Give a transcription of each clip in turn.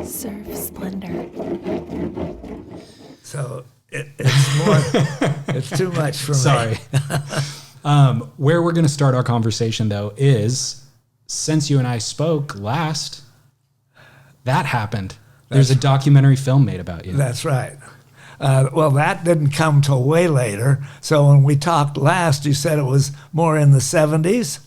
Surf Splendor. So it's more, it's too much for me. Sorry. Where we're going to start our conversation, though, is since you and I spoke last, that happened. There's a documentary film made about you. That's right. Well, that didn't come till way later. So when we talked last, you said it was more in the 70s?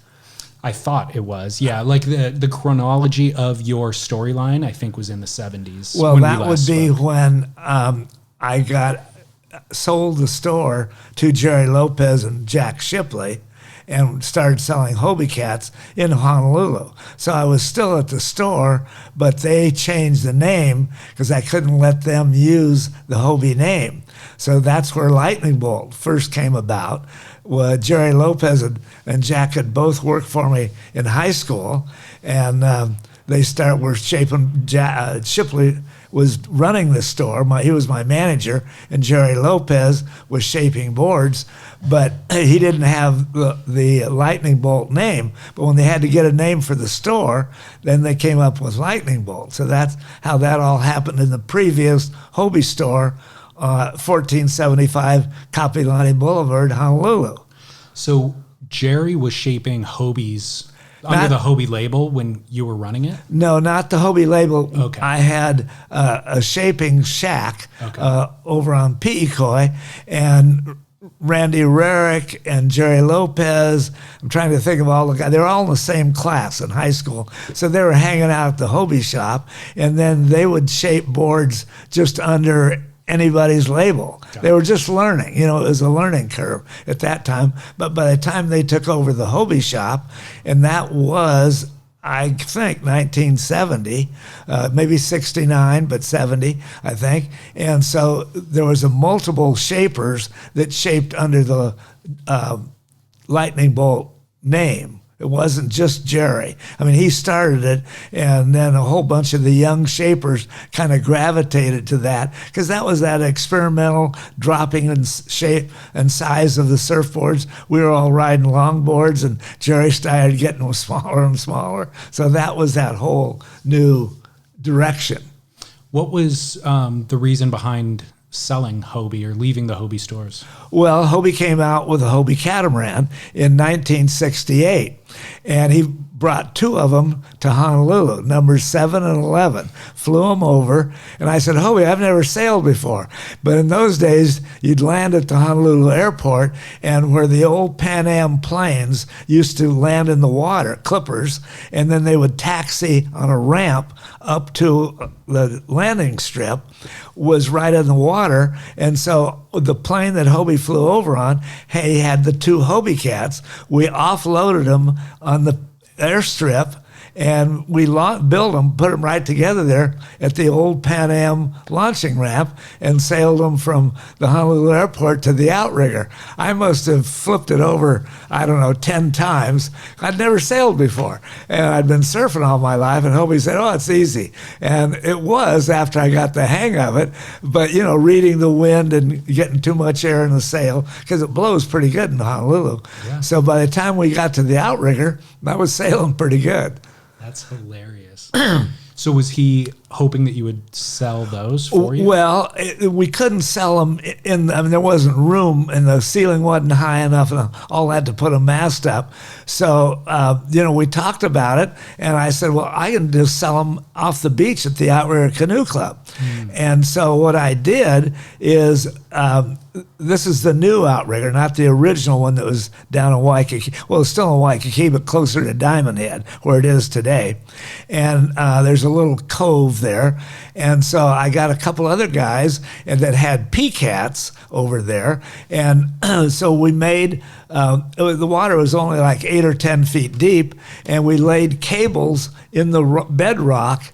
I thought it was. Yeah, like the chronology of your storyline, I think, was in the 70s. Well, that would be when I got sold the store to Gerry Lopez and Jack Shipley and started selling Hobie Cats in Honolulu. So I was still at the store, but they changed the name because I couldn't let them use the Hobie name. So that's where Lightning Bolt first came about. Well, Gerry Lopez and Jack had both worked for me in high school, and were shaping. Shipley was running the store. He was my manager, and Gerry Lopez was shaping boards, but he didn't have the Lightning Bolt name. But when they had to get a name for the store, then they came up with Lightning Bolt. So that's how that all happened in the previous Hobie store, 1475 Kapi'olani Boulevard, Honolulu. So Gerry was shaping Hobies under the Hobie label when you were running it? No, not the Hobie label. Okay. I had a shaping shack over on 𝐃𝐿𝐿, and Randy Rarick and Gerry Lopez. I'm trying to think of all the guys. They were all in the same class in high school. So they were hanging out at the Hobie shop, and then they would shape boards just under anybody's label. They were just learning. You know, it was a learning curve at that time. But by the time they took over the Hobie shop, and that was, I think, 1970, maybe 69, but 70, I think. And so there was a multiple shapers that shaped under the Lightning Bolt name. It wasn't just Gerry. I mean, he started it, and then a whole bunch of the young shapers kind of gravitated to that because that was that experimental dropping in shape and size of the surfboards. We were all riding longboards, and Gerry started getting them smaller and smaller. So that was that whole new direction. What was the reason behind selling Hobie or leaving the Hobie stores? Well, Hobie came out with a Hobie Catamaran in 1968, and he brought two of them to Honolulu, numbers 7 and 11, flew them over, and I said, Hobie, I've never sailed before. But in those days, you'd land at the Honolulu airport, and where the old Pan Am planes used to land in the water, clippers, and then they would taxi on a ramp up to the landing strip, was right in the water. And so the plane that Hobie flew over on, he had the two Hobie Cats. We offloaded them on the airstrip, and we built them, put them right together there at the old Pan Am launching ramp, and sailed them from the Honolulu airport to the outrigger. I must have flipped it over, 10 times. I'd never sailed before, and I'd been surfing all my life, and Hobie said, oh, it's easy. And it was after I got the hang of it, but, reading the wind and getting too much air in the sail, because it blows pretty good in Honolulu. Yeah. So by the time we got to the outrigger, I was sailing pretty good. That's hilarious. So was he hoping that you would sell those for you? Well, we couldn't sell them there wasn't room, and the ceiling wasn't high enough, and all had to put a mast up. So, we talked about it, and I said, well, I can just sell them off the beach at the Outrigger Canoe Club. And so what I did is, this is the new outrigger, not the original one that was down in 𝐒𝐿𝐿. Well, it's still in 𝐒𝐿𝐿, but closer to Diamond Head, where it is today. And there's a little cove there. And so I got a couple other guys that had Cats over there. And so we made, the water was only like 8 or 10 feet deep, and we laid cables in the bedrock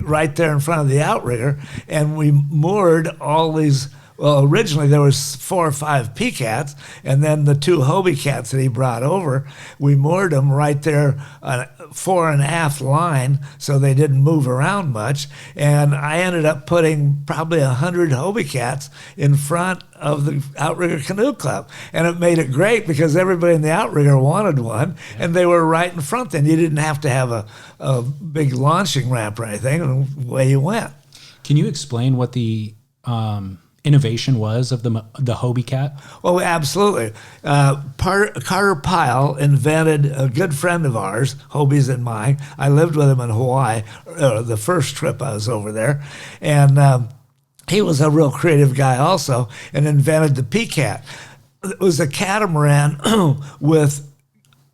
right there in front of the outrigger, and we moored all these Well, originally there was 4 or 5 Cats, and then the 2 Hobie Cats that he brought over, we moored them right there, fore and aft line, so they didn't move around much. And I ended up putting probably 100 Hobie Cats in front of the Outrigger Canoe Club, and it made it great because everybody in the Outrigger wanted one, and they were right in front. Then you didn't have to have a big launching ramp or anything, and away you went. Can you explain what the innovation was of the Hobie Cat? Well, absolutely. Carter Pyle invented, a good friend of ours, Hobie's and mine. I lived with him in Hawaii, the first trip I was over there. And he was a real creative guy also, and invented the Cat. It was a catamaran with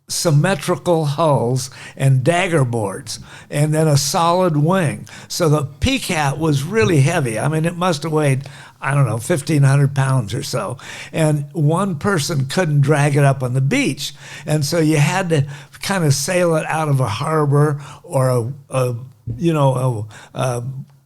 symmetrical hulls and dagger boards, and then a solid wing. So the Cat was really heavy. I mean, it must have weighed, I don't know, 1,500 pounds or so. And one person couldn't drag it up on the beach. And so you had to kind of sail it out of a harbor or a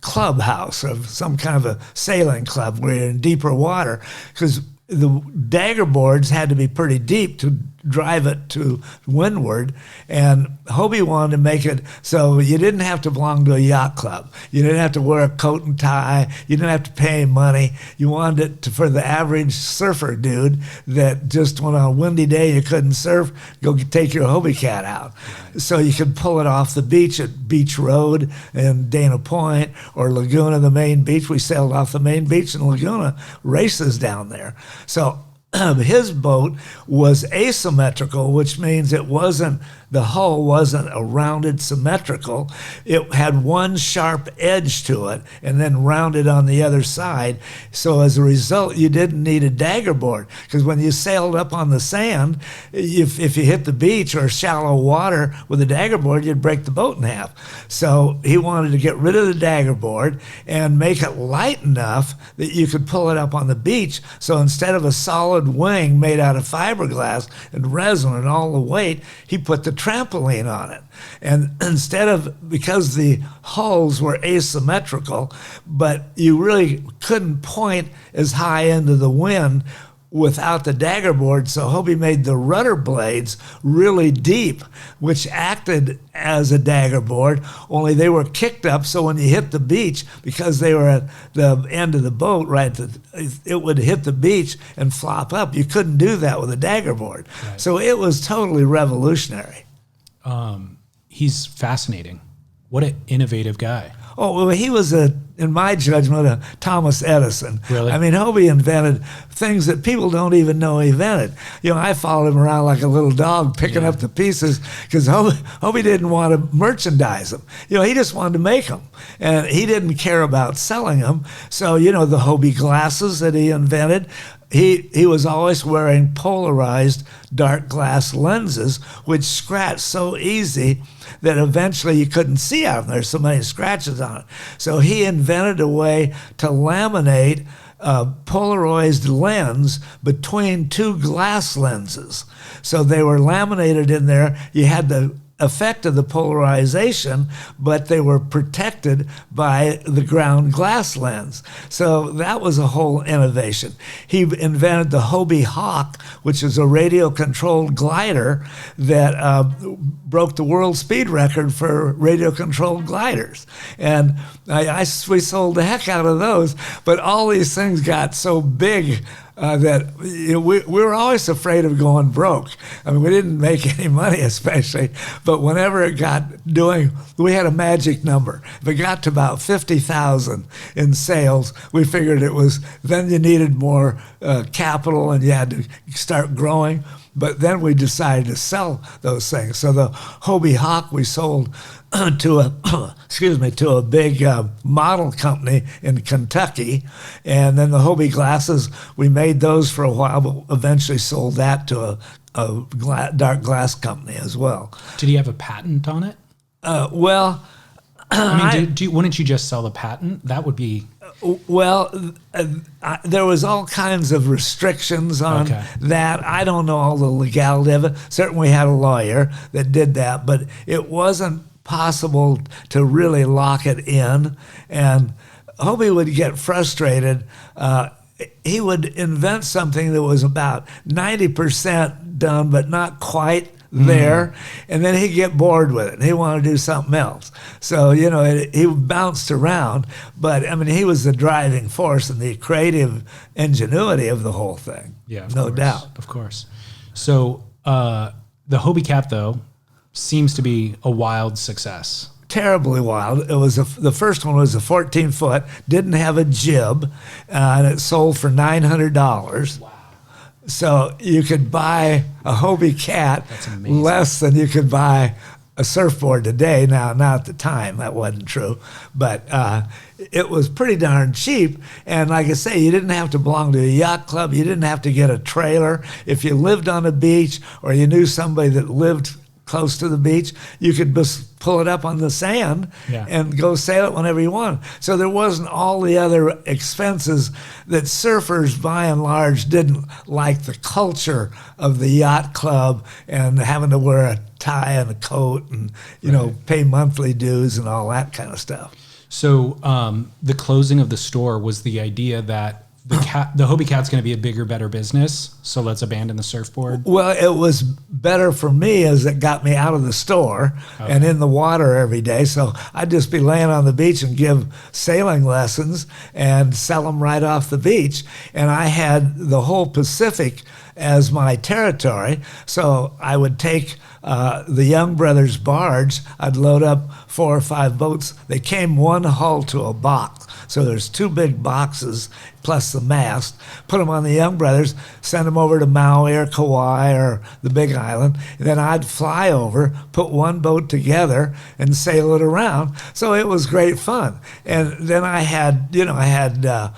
clubhouse of some kind of a sailing club where you're in deeper water, because the dagger boards had to be pretty deep to drive it to windward, and Hobie wanted to make it so you didn't have to belong to a yacht club. You didn't have to wear a coat and tie. You didn't have to pay money. You wanted it for the average surfer dude that just on a windy day you couldn't surf, go take your Hobie Cat out. So you could pull it off the beach at Beach Road in Dana Point or Laguna, the main beach. We sailed off the main beach in Laguna, races down there. So his boat was asymmetrical, which means the hull wasn't a rounded symmetrical. It had one sharp edge to it and then rounded on the other side. So as a result, you didn't need a dagger board, because when you sailed up on the sand, if you hit the beach or shallow water with a dagger board, you'd break the boat in half. So he wanted to get rid of the dagger board and make it light enough that you could pull it up on the beach. So instead of a solid wing made out of fiberglass and resin and all the weight, he put the trampoline on it. And because the hulls were asymmetrical, but you really couldn't point as high into the wind without the dagger board, so Hobie made the rudder blades really deep, which acted as a dagger board, only they were kicked up, so when you hit the beach, because they were at the end of the boat, right, it would hit the beach and flop up. You couldn't do that with a dagger board. Right. So it was totally revolutionary. He's fascinating. What an innovative guy. Oh, well, he was, in my judgment, a Thomas Edison. Really? I mean, Hobie invented things that people don't even know he invented. You know, I followed him around like a little dog picking up the pieces, because Hobie didn't want to merchandise them. You know, he just wanted to make them. And he didn't care about selling them. So, you know, the Hobie glasses that he invented, he was always wearing polarized dark glass lenses, which scratched so easy that eventually you couldn't see out of them. There's so many scratches on it. So he invented a way to laminate a polarized lens between 2 glass lenses. So they were laminated in there. You had the effect of the polarization, but they were protected by the ground glass lens. So that was a whole innovation. He invented the Hobie Hawk, which is a radio-controlled glider that broke the world speed record for radio-controlled gliders. And we sold the heck out of those, but all these things got so big that we were always afraid of going broke. I mean, we didn't make any money especially, but whenever it got we had a magic number. If it got to about 50,000 in sales, we figured then you needed more capital and you had to start growing. But then we decided to sell those things. So the Hobie Hawk we sold to a big model company in Kentucky, and then the Hobie glasses, we made those for a while, but eventually sold that to a dark glass company as well. Did he have a patent on it? Well, I mean, wouldn't you just sell the patent? That would be... Well, there was all kinds of restrictions on that. I don't know all the legality of it. Certainly we had a lawyer that did that, but it wasn't possible to really lock it in. And Hobie would get frustrated he would invent something that was about 90% done, but not quite there, and then he'd get bored with it and he wanted to do something else. So he bounced around, but I mean he was the driving force and the creative ingenuity of the whole thing. Yeah, no doubt. Of course. So the Hobie Cat though seems to be a wild success. Terribly wild. It was the first one was a 14-foot, didn't have a jib, and it sold for $900. Wow. So you could buy a Hobie Cat less than you could buy a surfboard today. Now, not at the time, that wasn't true, but it was pretty darn cheap. And like I say, you didn't have to belong to a yacht club. You didn't have to get a trailer. If you lived on a beach or you knew somebody that lived close to the beach, you could just pull it up on the sand and go sail it whenever you want. So there wasn't all the other expenses that surfers, by and large, didn't like the culture of the yacht club and having to wear a tie and a coat and, pay monthly dues and all that kind of stuff. So the closing of the store was the idea that the Hobie Cat's going to be a bigger, better business, so let's abandon the surfboard? Well, it was better for me as it got me out of the store and in the water every day. So I'd just be laying on the beach and give sailing lessons and sell them right off the beach. And I had the whole Pacific as my territory. So I would take the Young Brothers barge. I'd load up 4 or 5 boats. They came one hull to a box. So there's 2 big boxes plus the mast. Put them on the Young Brothers, send them over to Maui or Kauai or the Big Island. And then I'd fly over, put one boat together, and sail it around. So it was great fun. And then I had the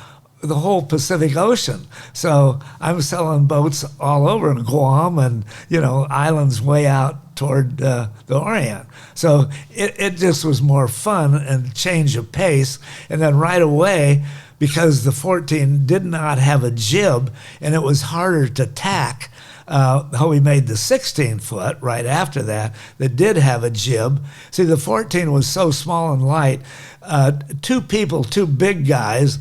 whole Pacific Ocean. So I'm selling boats all over Guam and, islands way out toward the Orient. So it just was more fun and change of pace. And then right away, because the 14 did not have a jib and it was harder to tack, Hobie made the 16-foot right after that did have a jib. See, the 14 was so small and light, 2 people, 2 big guys,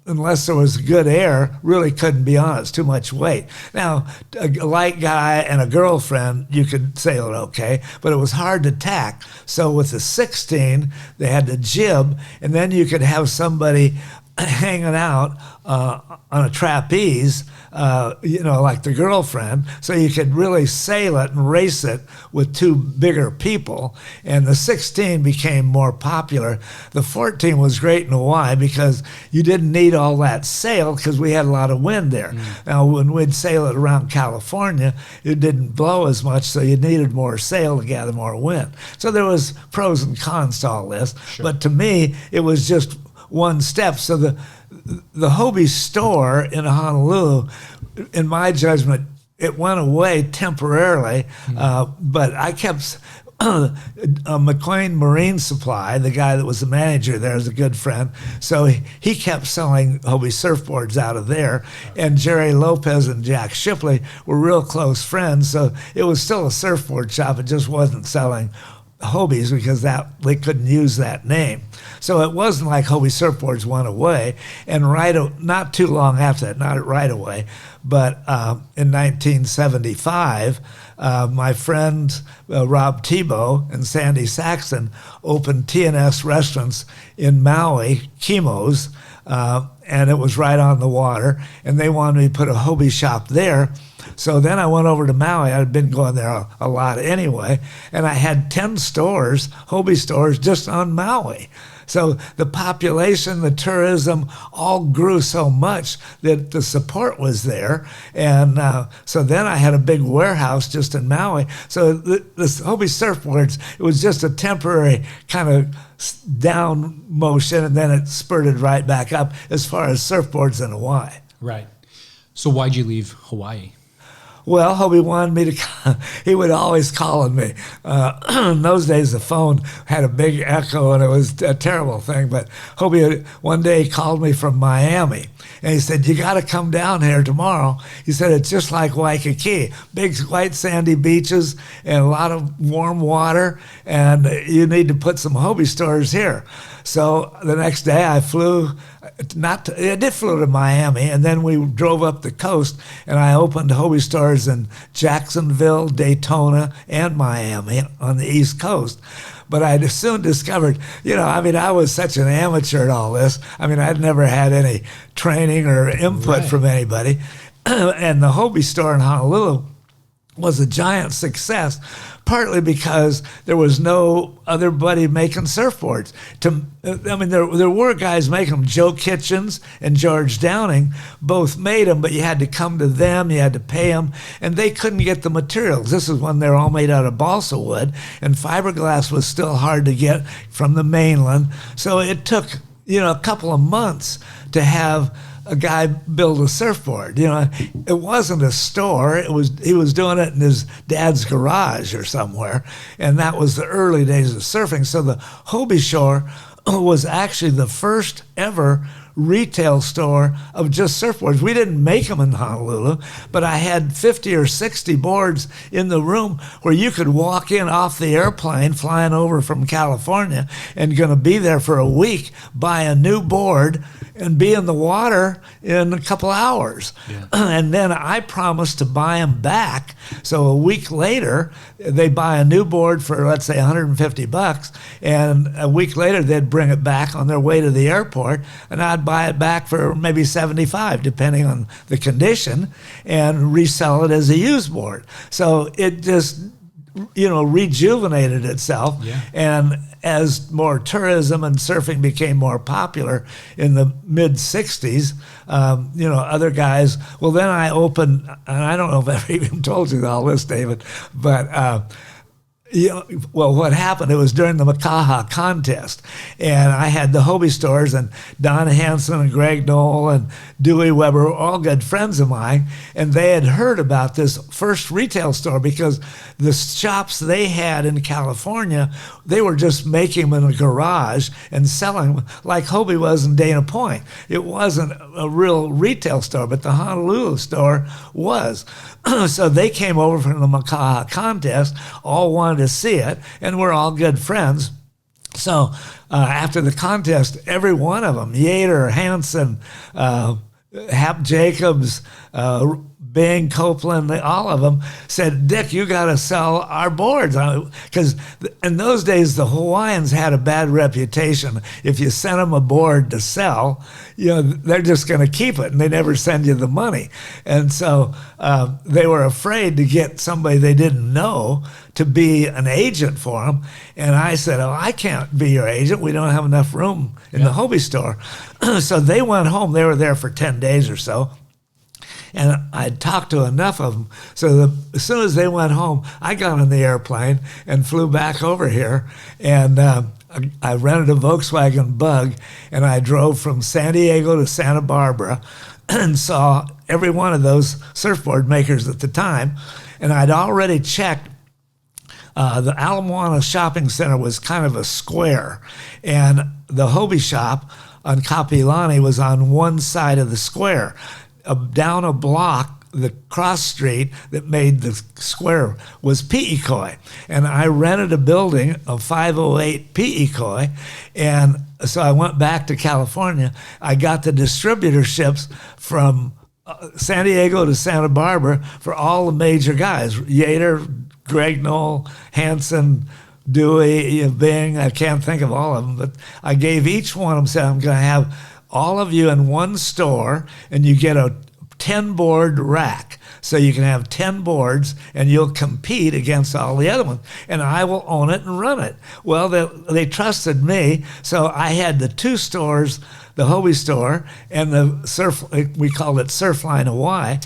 unless there was good air, really couldn't be on it. It's too much weight. Now, a light guy and a girlfriend, you could sail it okay, but it was hard to tack. So with the 16, they had the jib, and then you could have somebody hanging out on a trapeze, like the girlfriend, so you could really sail it and race it with 2 bigger people. And the 16 became more popular. The 14 was great in Hawaii because you didn't need all that sail because we had a lot of wind there. Now, when we'd sail it around California, it didn't blow as much, so you needed more sail to gather more wind. So there was pros and cons to all this. Sure. But to me, it was just one step. So the Hobie store in Honolulu, in my judgment, it went away temporarily, but I kept McLean Marine Supply, the guy that was the manager there, is a good friend. So he kept selling Hobie surfboards out of there. And Gerry Lopez and Jack Shipley were real close friends. So it was still a surfboard shop. It just wasn't selling Hobies because they couldn't use that name. So it wasn't like Hobie surfboards went away. And not too long after that, not right away, but in 1975, my friends Rob Tebow and Sandy Saxton opened T&S restaurants in Maui, 𝐃𝐚O's, and it was right on the water. And they wanted me to put a Hobie shop there. So then I went over to Maui. I'd been going there a lot anyway, and I had 10 stores, Hobie stores, just on Maui. So the population, the tourism, all grew so much that the support was there. And so then I had a big warehouse just in Maui. So this Hobie surfboards, it was just a temporary kind of down motion, and then it spurted right back up as far as surfboards in Hawaii. Right. So why'd you leave Hawaii? Well, Hobie wanted me to. He would always call on me. In those days, the phone had a big echo, and it was a terrible thing. But Hobie, one day, he called me from Miami, and he said, "You got to come down here tomorrow." He said, "It's just like 𝐿𝐿, big white sandy beaches and a lot of warm water, and you need to put some Hobie stores here." So the next day, I flew. I did flew to Miami, and then we drove up the coast, and I opened Hobie stores in Jacksonville, Daytona, and Miami on the East Coast. But I soon discovered, I was such an amateur at all this. I'd never had any training or input from anybody. And the Hobie store in Honolulu was a giant success, partly because there was no other buddy making surfboards. There were guys making them. Joe Kitchens and George Downing both made them, but you had to come to them, you had to pay them, and they couldn't get the materials. This is when they were all made out of balsa wood, and fiberglass was still hard to get from the mainland. So it took, a couple of months to have a guy build a surfboard. It wasn't a store. He was doing it in his dad's garage or somewhere, and that was the early days of surfing. So the Hobie store was actually the first ever retail store of just surfboards. We didn't make them in Honolulu, but I had 50 or 60 boards in the room where you could walk in off the airplane flying over from California and going to be there for a week, buy a new board, and be in the water in a couple hours. Yeah. And then I promised to buy them back. So a week later, they buy a new board for, let's say, $150, and a week later they'd bring it back on their way to the airport, and I'd buy it back for maybe $75, depending on the condition, and resell it as a used board. So it just, rejuvenated itself. Yeah. And as more tourism and surfing became more popular in the mid 60s, other guys, then I opened, and I don't know if I've even told you all this, David, but what happened, it was during the 𝐃𝐤𝐜 contest, and I had the Hobie stores, and Don Hansen and Greg Knoll and Dewey Weber were all good friends of mine, and they had heard about this first retail store because the shops they had in California, they were just making them in a garage and selling them like Hobie was in Dana Point. It wasn't a real retail store, but the Honolulu store was. So they came over from the 𝐃𝐤𝐜 contest, all wanted to see it, and we're all good friends. So after the contest, every one of them, Yater, Hansen, Hap Jacobs, Bing, Copeland, all of them said, "Dick, you got to sell our boards." Because in those days, the Hawaiians had a bad reputation. If you sent them a board to sell, they're just going to keep it, and they never send you the money. And so they were afraid to get somebody they didn't know to be an agent for them. And I said, "Oh, I can't be your agent. We don't have enough room in the Hobie store." So they went home. They were there for 10 days or so. And I talked to enough of them. So as soon as they went home, I got on the airplane and flew back over here. And I rented a Volkswagen Bug, and I drove from San Diego to Santa Barbara and saw every one of those surfboard makers at the time. And I'd already checked. The Ala Moana shopping center was kind of a square, and the Hobie shop on Kapilani was on one side of the square. Down a block, the cross street that made the square was 𝐃𝐤𝐿𝐤. And I rented a building of 508 𝐃𝐤𝐿𝐤. And so I went back to California. I got the distributorships from San Diego to Santa Barbara for all the major guys, Yater, Greg Knoll, Hansen, Dewey, Bing. I can't think of all of them, but I gave each one of them, said, "I'm going to have all of you in one store, and you get a 10-board rack. So you can have 10 boards, and you'll compete against all the other ones, and I will own it and run it." Well, they trusted me, so I had the two stores, the Hobie store and we called it Surfline Hawaii,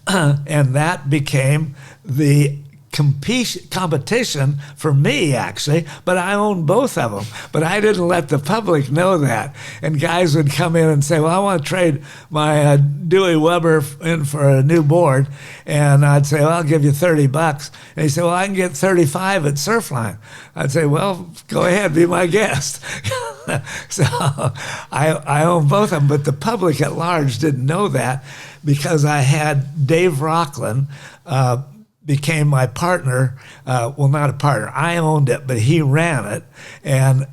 and that became the competition for me, actually, but I owned both of them. But I didn't let the public know that. And guys would come in and say, well, I want to trade my Dewey Weber in for a new board. And I'd say, well, I'll give you $30. And he'd say, well, I can get 35 at Surfline. I'd say, well, go ahead, be my guest. So I own both of them, but the public at large didn't know that because I had Dave Rockland became my partner. Well, not a partner. I owned it, but he ran it. And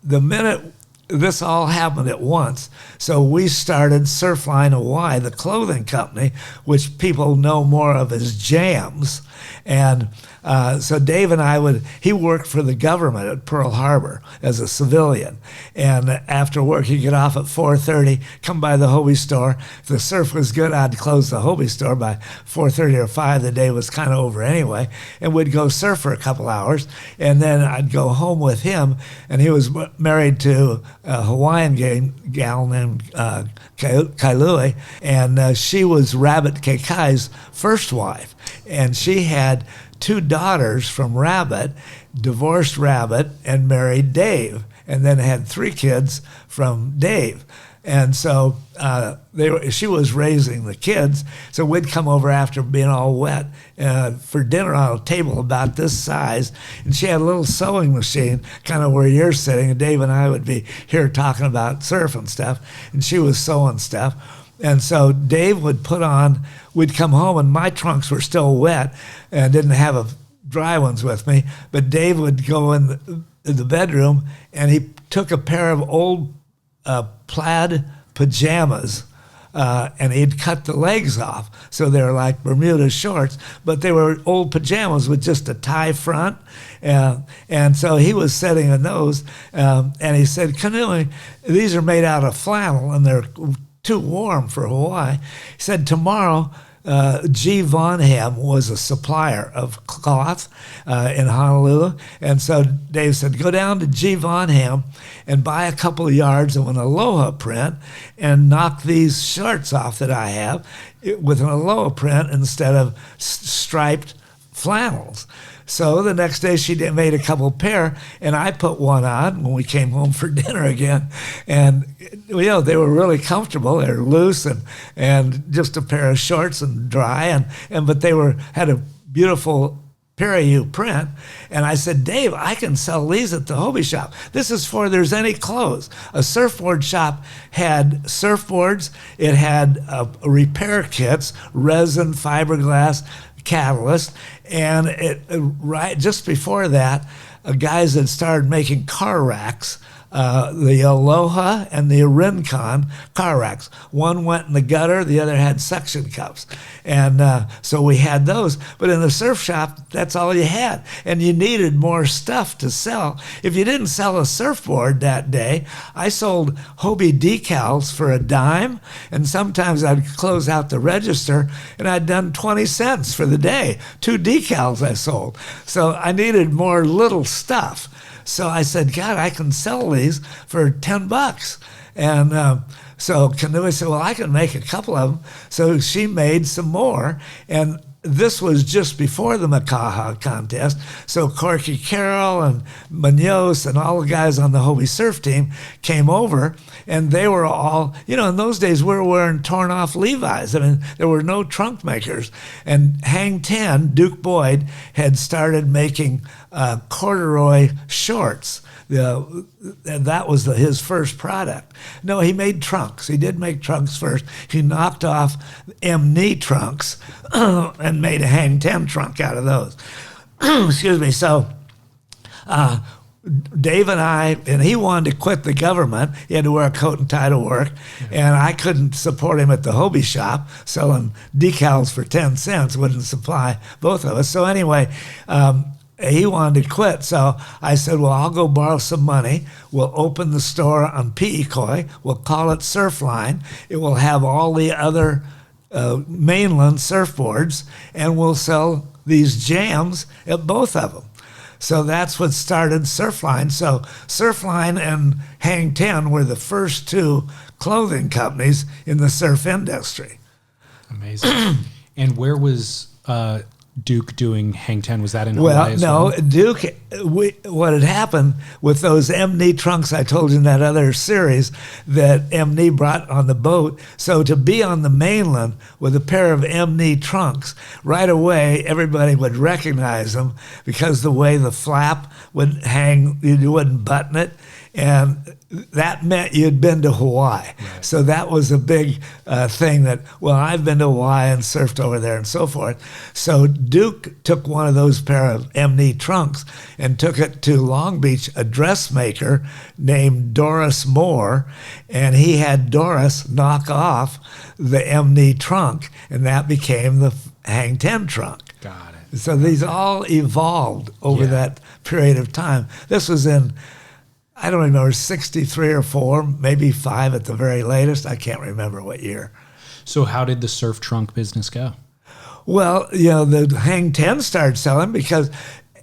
the minute this all happened at once, so we started Surfline Hawaii, the clothing company, which people know more of as Jams. And so Dave and he worked for the government at Pearl Harbor as a civilian. And after work, he'd get off at 4:30, come by the Hobie store. If the surf was good, I'd close the Hobie store by 4:30 or 5. The day was kind of over anyway. And we'd go surf for a couple hours. And then I'd go home with him. And he was married to a Hawaiian gal named 𝐃𝐤𝐜𝐤. And she was Rabbit 𝐃𝐚𝐳's first wife. And she had 2 daughters from Rabbit, divorced Rabbit, and married Dave, and then had 3 kids from Dave. And so she was raising the kids, so we'd come over after being all wet for dinner on a table about this size, and she had a little sewing machine, kind of where you're sitting, and Dave and I would be here talking about surf and stuff, and she was sewing stuff. And so Dave would we'd come home and my trunks were still wet and didn't have dry ones with me, but Dave would go in the bedroom and he took a pair of old plaid pajamas and he'd cut the legs off. So they were like Bermuda shorts, but they were old pajamas with just a tie front. And so he was sitting in those and he said, "Canoeing, these are made out of flannel and they're too warm for Hawaii." He said, "Tomorrow, 𝐁𝐮𝐫𝐿 was a supplier of cloth in Honolulu." And so Dave said, "Go down to 𝐁𝐿 and buy a couple of yards of an aloha print and knock these shirts off that I have with an aloha print instead of striped flannels." So the next day she made a couple pair, and I put one on when we came home for dinner again. And they were really comfortable. They were loose and just a pair of shorts and dry, but they had a beautiful 𝐼𝐸 print. And I said, "Dave, I can sell these at the Hobie shop. This is for there's any clothes." A surfboard shop had surfboards. It had repair kits, resin, fiberglass, catalyst, and right just before that, guys had started making car racks, the Aloha and the 𝐿𝐿 car racks. One went in the gutter, the other had suction cups, and so we had those. But in the surf shop, that's all you had, and you needed more stuff to sell. If you didn't sell a surfboard that day, I sold Hobie decals for $0.10, and sometimes I'd close out the register and I'd done 20 cents for the day. 2 decals I sold. So I needed more little stuff. So I said, "God, I can sell these for $10. And so Canoe said, "Well, I can make a couple of them." So she made some more. And this was just before the Makaha contest. So Corky Carroll and Munoz and all the guys on the Hobie surf team came over, and they were all, in those days we were wearing torn off Levi's. I mean, there were no trunk makers. And Hang Ten, Duke Boyd, had started making corduroy shorts. That was his first product. No, he made trunks. He did make trunks first. He knocked off knee trunks and made a Hang Ten trunk out of those. Excuse me. So Dave and he wanted to quit the government. He had to wear a coat and tie to work, and I couldn't support him at the Hobie shop. Selling decals for 10 cents wouldn't supply both of us. So anyway, he wanted to quit. So I said, "Well, I'll go borrow some money. We'll open the store on 𝐵𝐸𝐵𝐿. We'll call it Surfline. It will have all the other mainland surfboards, and we'll sell these jams at both of them." So that's what started Surfline. So Surfline and Hang Ten were the first 2 clothing companies in the surf industry. Amazing. And where was Duke doing Hang Ten? Was that in Well, Hawaii as no, well? Duke, what had happened with those 𝐿 trunks I told you in that other series that 𝐿 brought on the boat. So to be on the mainland with a pair of 𝐿 trunks, right away everybody would recognize them because the way the flap would hang, you wouldn't button it. And that meant you'd been to Hawaii. Right. So that was a big thing that, well, I've been to Hawaii and surfed over there and so forth. So Duke took one of those pair of 𝐿 trunks and took it to Long Beach, a dressmaker named Doris Moore, and he had Doris knock off the 𝐿 trunk, and that became the Hang Ten trunk. Got it. So these all evolved over that period of time. This was in, I don't remember, 63 or 4, maybe 5 at the very latest. I can't remember what year. So how did the surf trunk business go? Well, the Hang Ten started selling because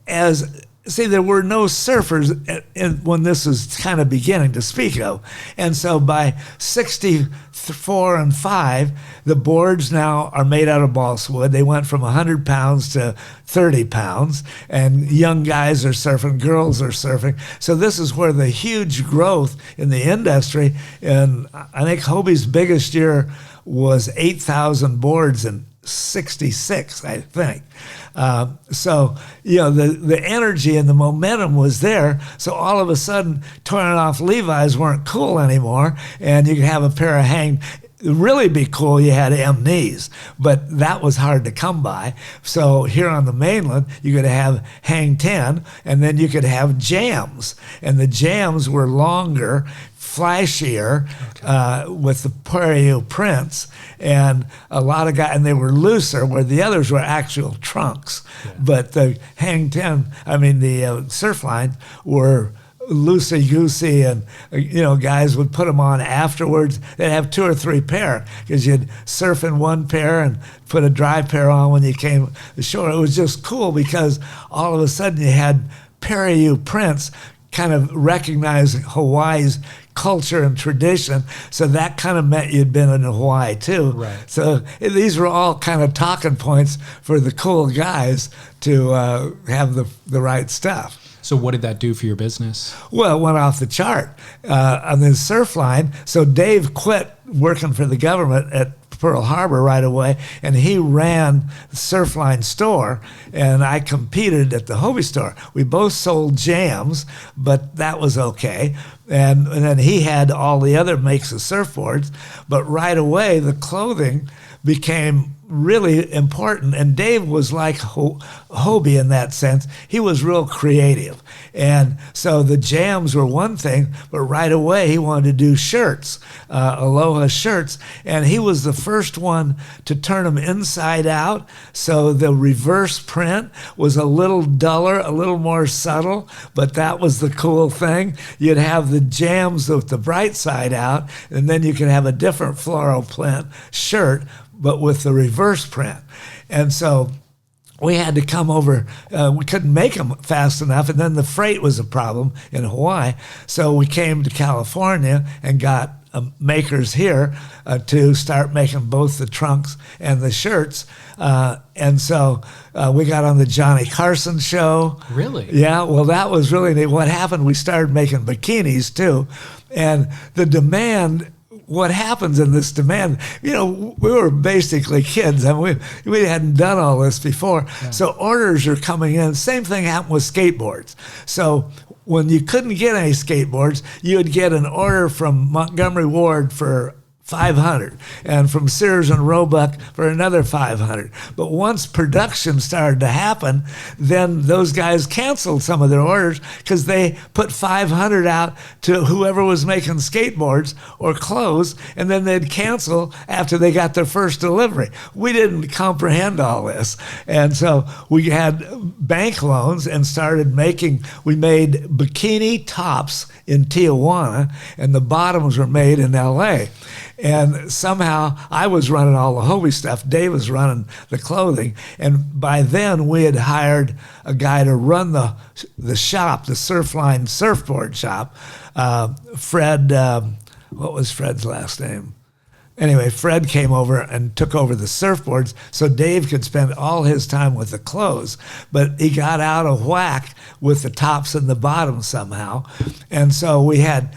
there were no surfers when this was kind of beginning to speak of. And so by 64 and 5, the boards now are made out of balsawood. They went from 100 pounds to 30 pounds, and young guys are surfing, girls are surfing. So this is where the huge growth in the industry, and I think Hobie's biggest year was 8,000 boards in 66, I think. The energy and the momentum was there. So all of a sudden, torn off Levi's weren't cool anymore, and you could have a pair of really be cool, you had 𝐿, but that was hard to come by. So here on the mainland, you could have Hang Ten, and then you could have jams, and the jams were longer, flashier, with the 𝐼𝐢𝐫𝐬𝐭 prints, and a lot of guys, and they were looser, where the others were actual trunks. Yeah. But the Hang Ten, the Surfline were loosey-goosey, and guys would put them on afterwards. They'd have 2 or 3 pair because you'd surf in one pair and put a dry pair on when you came ashore. It was just cool because all of a sudden you had 𝐼𝐢𝐫𝐬𝐭 prints kind of recognizing Hawaii's culture and tradition. So that kind of meant you'd been in Hawaii too. Right. So these were all kind of talking points for the cool guys to have the right stuff. So what did that do for your business? Well, it went off the chart on the Surfline. So Dave quit working for the government at Pearl Harbor right away, and he ran the Surfline store, and I competed at the Hobie store. We both sold jams, but that was okay. And then he had all the other makes of surfboards, but right away the clothing became really important, and Dave was like Hobie in that sense. He was real creative, and so the jams were one thing, but right away he wanted to do shirts, Aloha shirts, and he was the first one to turn them inside out, so the reverse print was a little duller, a little more subtle, but that was the cool thing. You'd have the jams with the bright side out, and then you could have a different floral print shirt, but with the reverse print. And so we had to come over. We couldn't make them fast enough, and then the freight was a problem in Hawaii. So we came to California and got makers here to start making both the trunks and the shirts. And so we got on the Johnny Carson show. Really? Yeah, well, that was really neat. What happened, we started making bikinis too. And the demand, what happens in this demand, we were basically kids. We hadn't done all this before. Yeah. So orders are coming in. Same thing happened with skateboards. So when you couldn't get any skateboards, you would get an order from Montgomery Ward for 500, and from Sears and Roebuck for another 500. But once production started to happen, then those guys canceled some of their orders because they put 500 out to whoever was making skateboards or clothes, and then they'd cancel after they got their first delivery. We didn't comprehend all this. And so we had bank loans and started we made bikini tops in Tijuana, and the bottoms were made in LA. And somehow I was running all the Hobie stuff. Dave was running the clothing. And by then we had hired a guy to run the shop, the Surfline surfboard shop. Fred, what was Fred's last name? anyway, Fred came over and took over the surfboards so Dave could spend all his time with the clothes. But he got out of whack with the tops and the bottoms somehow. And so we had,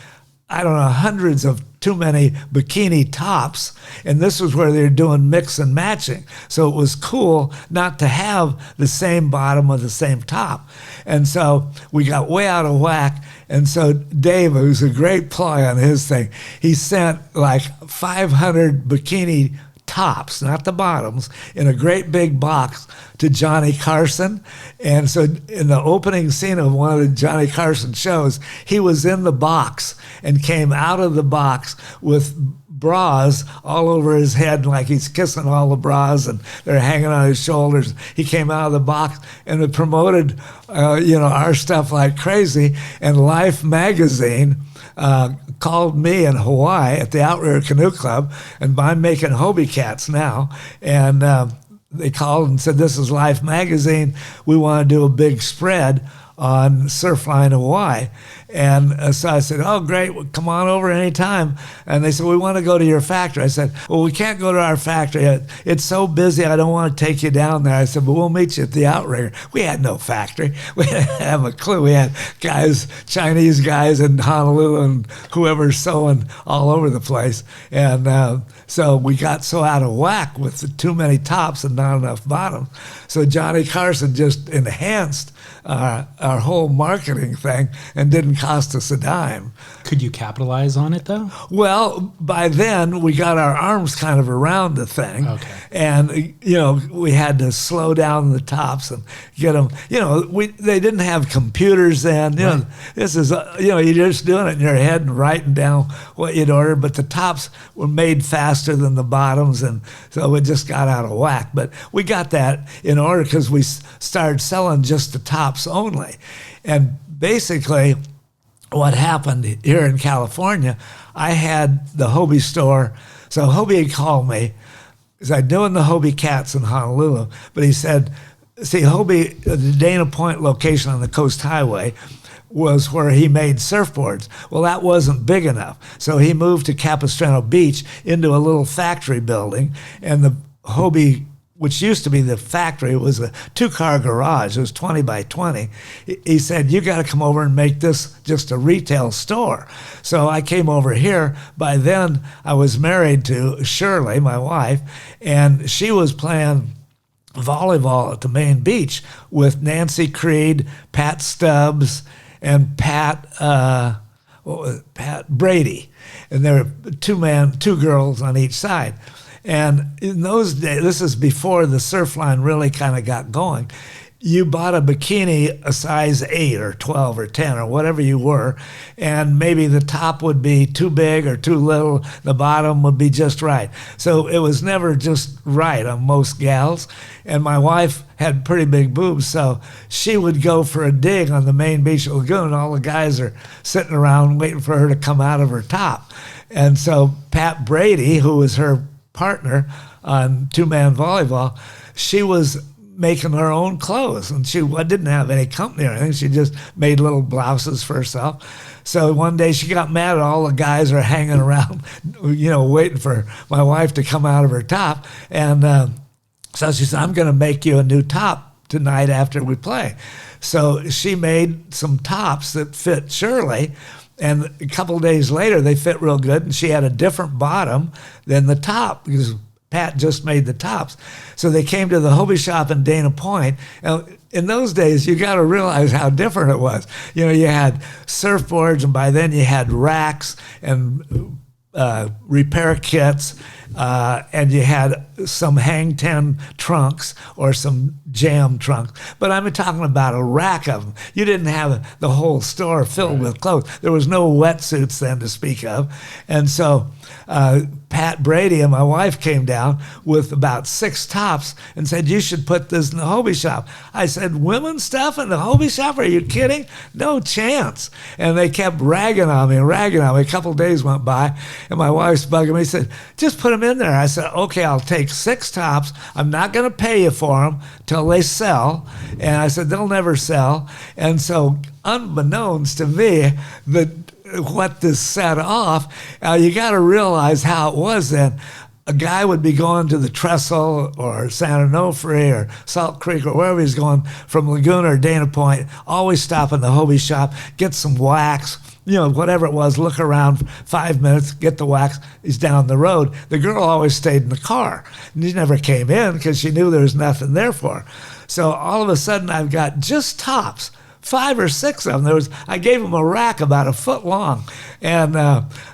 I don't know, hundreds of too many bikini tops, and this was where they're doing mix and matching. So it was cool not to have the same bottom or the same top. And so we got way out of whack. And so Dave, who's a great ploy on his thing, he sent like 500 bikini tops, not the bottoms, in a great big box to Johnny Carson. And so in the opening scene of one of the Johnny Carson shows, he was in the box and came out of the box with bras all over his head, like he's kissing all the bras and they're hanging on his shoulders. He came out of the box and it promoted, our stuff like crazy. And Life magazine called me in Hawaii at the 𝐒𝐿𝐵𝐿 Canoe Club, and I'm making Hobie Cats now. And they called and said, "This is Life magazine. We want to do a big spread on Surfline Hawaii." And so I said, "Oh, great, well, come on over anytime." And they said, "We want to go to your factory." I said, "Well, we can't go to our factory. It's so busy, I don't want to take you down there." I said, "But we'll meet you at the Outrigger." We had no factory. We didn't have a clue. We had guys, Chinese guys in Honolulu and whoever's sewing all over the place. And so we got so out of whack with the too many tops and not enough bottoms. So Johnny Carson just enhanced our whole marketing thing and didn't cost us a dime. Could you capitalize on it though? Well, by then we got our arms kind of around the thing. Okay. And, we had to slow down the tops and get them, they didn't have computers then. Right. This is, you're just doing it in your head and writing down what you'd order, but the tops were made faster than the bottoms. And so it just got out of whack. But we got that in order because we started selling just the tops only. And basically, what happened here in California, I had the Hobie store. So Hobie had called me because I'm doing the Hobie Cats in Honolulu. But he said, see, Hobie, the Dana Point location on the Coast Highway was where he made surfboards. Well, that wasn't big enough. So he moved to Capistrano Beach into a little factory building. And the Hobie, which used to be the factory, was a 2-car garage. It was 20 by 20. He said, "You got to come over and make this just a retail store." So I came over here. By then, I was married to Shirley, my wife, and she was playing volleyball at the main beach with Nancy Creed, Pat Stubbs, and Pat Brady. And there were two girls on each side. And in those days, this is before the Surfline really kind of got going, you bought a bikini a size 8 or 12 or 10 or whatever you were, and maybe the top would be too big or too little, the bottom would be just right. So it was never just right on most gals. And my wife had pretty big boobs, so she would go for a dig on the main beach of Lagoon. All the guys are sitting around waiting for her to come out of her top. And so Pat Brady, who was her partner on 2-man volleyball, she was making her own clothes, and she didn't have any company or anything. She just made little blouses for herself. So one day she got mad at all the guys are hanging around, waiting for my wife to come out of her top. And so she said, "I'm going to make you a new top tonight after we play." So she made some tops that fit Shirley. And a couple of days later, they fit real good, and she had a different bottom than the top because Pat just made the tops. So they came to the Hobie shop in Dana Point. And in those days, you got to realize how different it was. You had surfboards, and by then you had racks and repair kits, and you had some hang 10 trunks or some jam trunks. But I'm talking about a rack of them. You didn't have the whole store filled with clothes. There was no wetsuits then to speak of. And so Pat Brady and my wife came down with about 6 tops and said, "You should put this in the Hobie shop." I said, "Women's stuff in the Hobie shop? Are you kidding? No chance." And they kept ragging on me. A couple of days went by, and my wife's bugging me. She said, "Just put them in there." I said, "Okay, I'll take 6 tops. I'm not going to pay you for them till they sell." And I said, "They'll never sell." And so unbeknownst to me, the what this set off, you got to realize how it was then. A guy would be going to the Trestle or San Onofre or Salt Creek or wherever he's going from Laguna or Dana Point, always stop in the Hobie shop, get some wax, whatever it was, look around 5 minutes, get the wax, he's down the road. The girl always stayed in the car. And she never came in because she knew there was nothing there for her. So all of a sudden I've got just tops, 5 or 6 of them. I gave them a rack about a foot long, and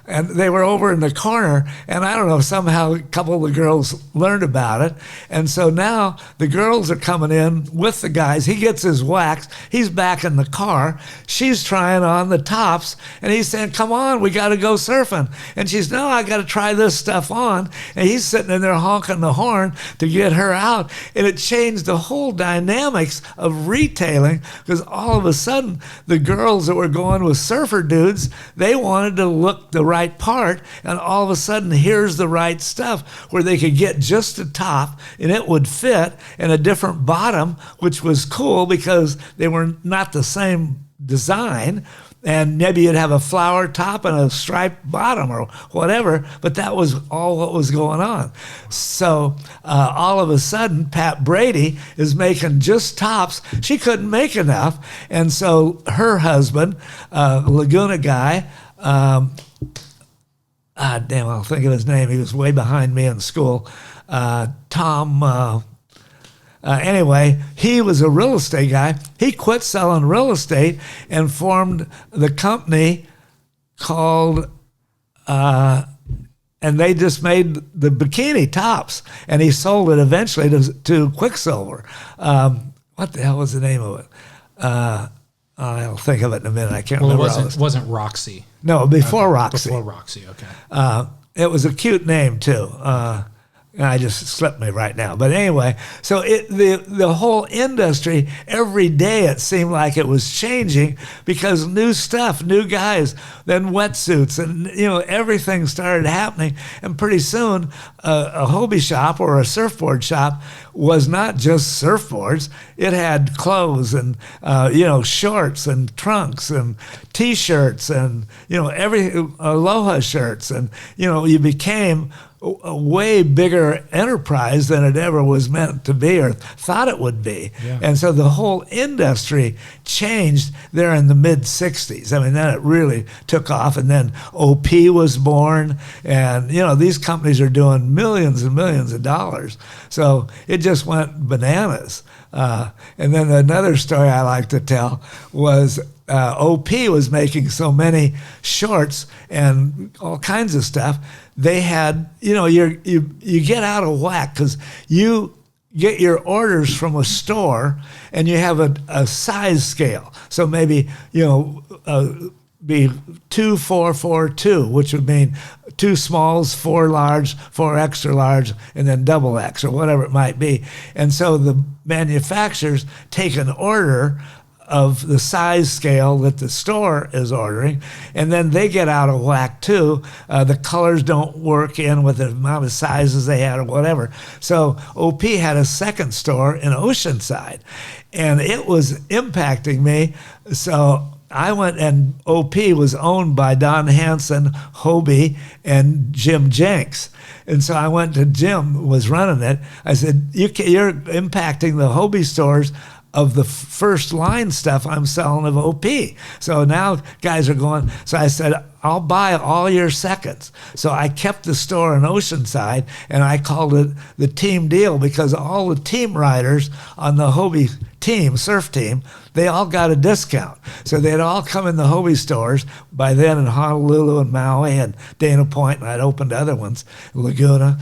they were over in the corner. And I don't know, somehow a couple of the girls learned about it, and so now the girls are coming in with the guys. He gets his wax. He's back in the car. She's trying on the tops, and he's saying, "Come on, we got to go surfing." And she's, "No, I got to try this stuff on." And he's sitting in there honking the horn to get her out, and it changed the whole dynamics of retailing because all of a sudden the girls that were going with surfer dudes, they wanted to look the right part, and all of a sudden here's the right stuff where they could get just a top and it would fit, and a different bottom, which was cool because they were not the same design. And maybe you'd have a flower top and a striped bottom or whatever, but that was all what was going on. So all of a sudden, Pat Brady is making just tops. She couldn't make enough. And so her husband, Laguna guy, I'll think of his name. He was way behind me in school. Tom... anyway, he was a real estate guy. He quit selling real estate and formed the company called, and they just made the bikini tops. And he sold it eventually to Quicksilver. What the hell was the name of it? I'll think of it in a minute. I can't remember. It wasn't Roxy. No, before Roxy. Before Roxy, okay. It was a cute name, too. I just slipped me right now. But anyway, so the whole industry, every day it seemed like it was changing because new stuff, new guys, then wetsuits, and everything started happening. And pretty soon, a Hobie shop or a surfboard shop was not just surfboards. It had clothes and shorts and trunks and T-shirts and every Aloha shirts, and you became a way bigger enterprise than it ever was meant to be or thought it would be. Yeah. And so the whole industry changed there in the mid-'60s. I mean, then it really took off, and then OP was born, and these companies are doing millions and millions of dollars. So it just went bananas. And then another story I like to tell was OP was making so many shorts and all kinds of stuff. They had, you get out of whack because you get your orders from a store and you have a size scale. So maybe, be 2, 4, 4, 2, which would mean 2 smalls, 4 large, 4 extra large, and then double X or whatever it might be. And so the manufacturers take an order of the size scale that the store is ordering, and then they get out of whack too. The colors don't work in with the amount of sizes they had or whatever. So OP had a second store in Oceanside, and it was impacting me. So I went, and OP was owned by Don Hanson, Hobie, and Jim Jenks. And so I went to Jim, was running it. I said, you're impacting the Hobie stores of the first line stuff I'm selling of OP. So now guys are going, so I said, I'll buy all your seconds. So I kept the store in Oceanside, and I called it the team deal because all the team riders on the Hobie team, surf team, they all got a discount. So they'd all come in the Hobie stores by then in Honolulu and Maui and Dana Point, and I'd opened other ones, Laguna.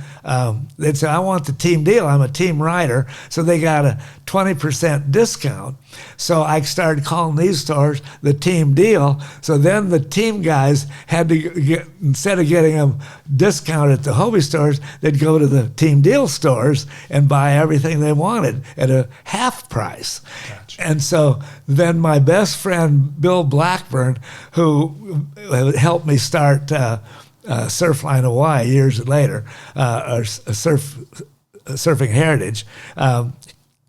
They'd say, I want the team deal. I'm a team rider. So they got a 20% discount. So I started calling these stores the team deal. So then the team guys had to get, instead of getting them discounted at the Hobie stores, they'd go to the team deal stores and buy everything they wanted at a half price. Gotcha. And so then my best friend, Bill Blackburn, who helped me start Surfline Hawaii years later, or Surfing Heritage,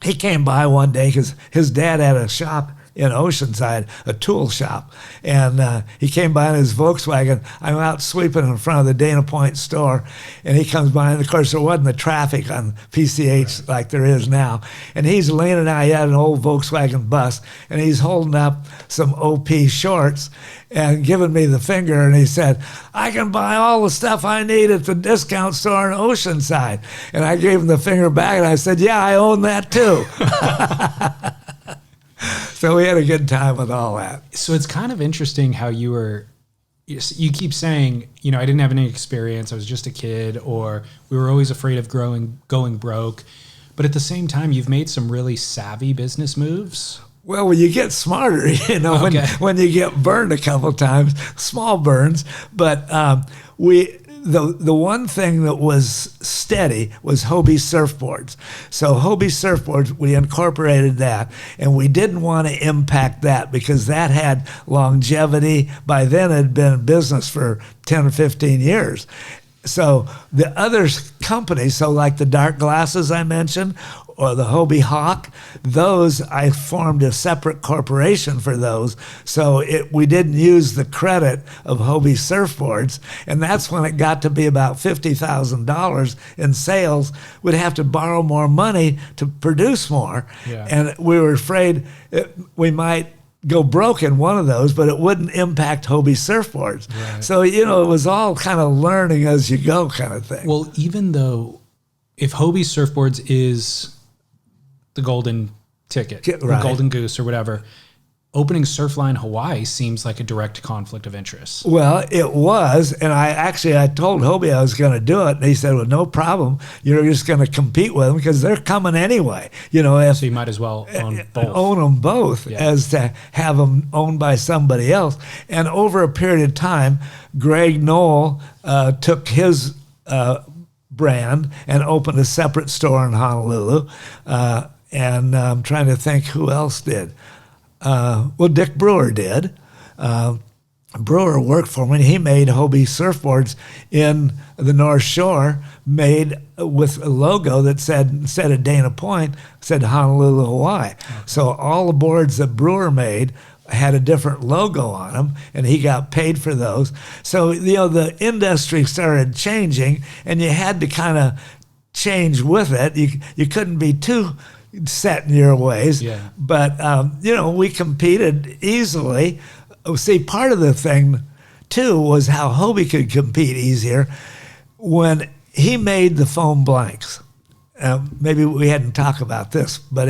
he came by one day because his dad had a shop in Oceanside, a tool shop. And he came by in his Volkswagen. I'm out sweeping in front of the Dana Point store, and he comes by, and of course there wasn't the traffic on PCH like there is now. And he's leaning out, he had an old Volkswagen bus, and he's holding up some OP shorts and giving me the finger, and he said, I can buy all the stuff I need at the discount store in Oceanside. And I gave him the finger back, and I said, yeah, I own that too. So we had a good time with all that. So it's kind of interesting how you keep saying, I didn't have any experience, I was just a kid, or we were always afraid of going broke. But at the same time, you've made some really savvy business moves. Well, when you get smarter, when you get burned a couple times, small burns. But the one thing that was steady was Hobie surfboards. So Hobie surfboards, we incorporated that, and we didn't want to impact that because that had longevity. By then, it had been in business for 10 or 15 years. So the other companies, so like the dark glasses I mentioned, or the Hobie Hawk, those I formed a separate corporation for those. So we didn't use the credit of Hobie surfboards. And that's when it got to be about $50,000 in sales. We'd have to borrow more money to produce more. Yeah. And we were afraid we might go broke in one of those, but it wouldn't impact Hobie surfboards. Right. So, it was all kind of learning as you go kind of thing. Well, even though if Hobie surfboards is the golden ticket, right, the golden goose or whatever, opening Surfline Hawaii seems like a direct conflict of interest. Well, it was, and I told Hobie I was going to do it, and he said, well, no problem. You're just going to compete with them because they're coming anyway. So you might as well own both. Own them both, yeah, as to have them owned by somebody else. And over a period of time, 𝐃𝐤𝐿 took his brand and opened a separate store in Honolulu. And I'm trying to think who else did. Dick Brewer did. Brewer worked for me, and he made Hobie surfboards in the North Shore, made with a logo that said, instead of Dana Point, said Honolulu, Hawaii. Okay. So all the boards that Brewer made had a different logo on them, and he got paid for those. So, the industry started changing, and you had to kind of change with it. You couldn't be too set in your ways. Yeah. But, we competed easily. See, part of the thing, too, was how Hobie could compete easier when he made the foam blanks. Maybe we hadn't talked about this, but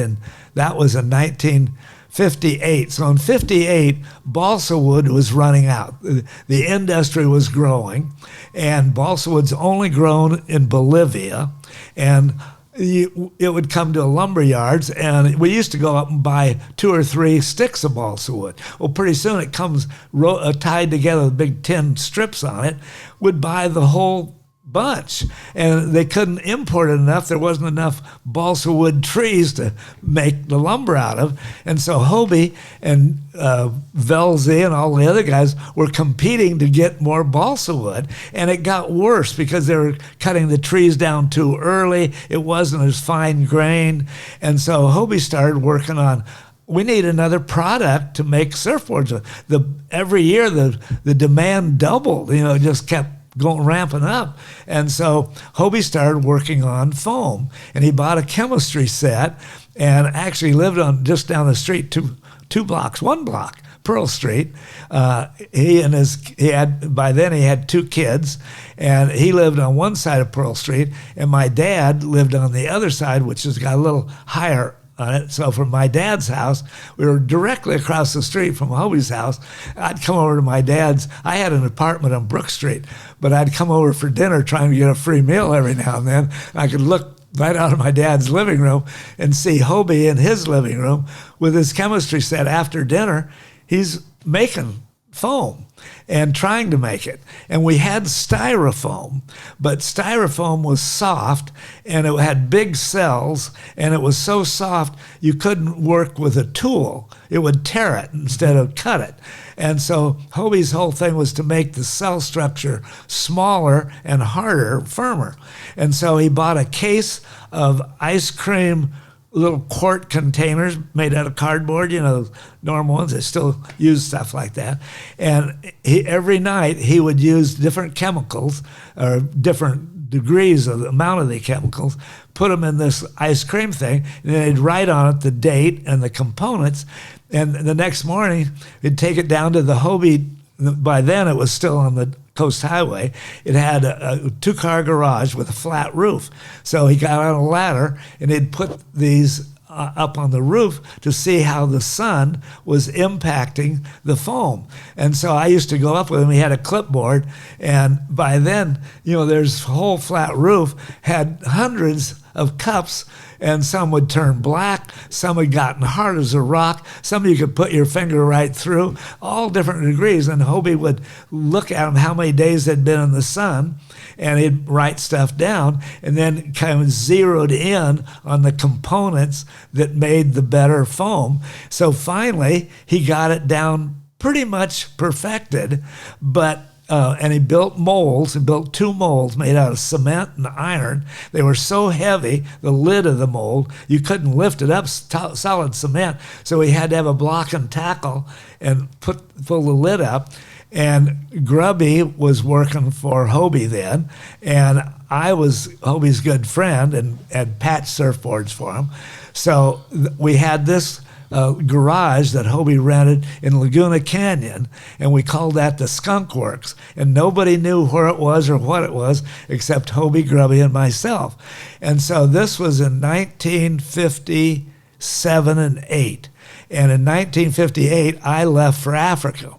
that was in 1958. So in 58, balsa wood was running out. The industry was growing, and balsa wood's only grown in Bolivia, and it would come to lumber yards, and we used to go up and buy 2 or 3 sticks of balsa wood. Well, pretty soon it comes tied together with big tin strips on it. We'd buy the whole bunch, and they couldn't import it enough. There wasn't enough balsa wood trees to make the lumber out of, and so Hobie and 𝐿𝐵 and all the other guys were competing to get more balsa wood, and it got worse because they were cutting the trees down too early. It wasn't as fine grained, and so Hobie started working on, we need another product to make surfboards. Every year the demand doubled. It just kept ramping up. And so Hobie started working on foam, and he bought a chemistry set and actually lived on just down the street, one block, Pearl Street. He had 2 kids, and he lived on one side of Pearl Street, and my dad lived on the other side, which has got a little higher on it. So from my dad's house, we were directly across the street from Hobie's house. I'd come over to my dad's. I had an apartment on Brook Street, but I'd come over for dinner trying to get a free meal every now and then. I could look right out of my dad's living room and see Hobie in his living room with his chemistry set. After dinner, he's making foam and trying to make it. And we had styrofoam, but styrofoam was soft, and it had big cells, and it was so soft you couldn't work with a tool. It would tear it instead of cut it. And so Hobie's whole thing was to make the cell structure smaller and harder, firmer. And so he bought a case of ice cream little quart containers made out of cardboard, normal ones. They still use stuff like that. And every night he would use different chemicals or different degrees of the amount of the chemicals, put them in this ice cream thing, and then he'd write on it the date and the components. And the next morning, he'd take it down to the Hobie. By then, it was still on the Coast Highway. It had a two-car garage with a flat roof. So he got on a ladder, and he'd put these up on the roof to see how the sun was impacting the foam. And so I used to go up with him. He had a clipboard, and by then, there's whole flat roof, had hundreds of cups, and some would turn black, some had gotten hard as a rock, some you could put your finger right through, all different degrees. And Hobie would look at them, how many days they'd been in the sun, and he'd write stuff down, and then kind of zeroed in on the components that made the better foam. So finally, he got it down pretty much perfected, but and he built molds. He built 2 molds made out of cement and iron. They were so heavy, the lid of the mold, you couldn't lift it up, solid cement. So he had to have a block and tackle and pull the lid up. And Grubby was working for Hobie then, and I was Hobie's good friend and had patched surfboards for him. So we had this garage that Hobie rented in Laguna Canyon, and we called that the Skunk Works. And nobody knew where it was or what it was except Hobie, Grubby, and myself. And so this was in 1957 and 8. And in 1958, I left for Africa.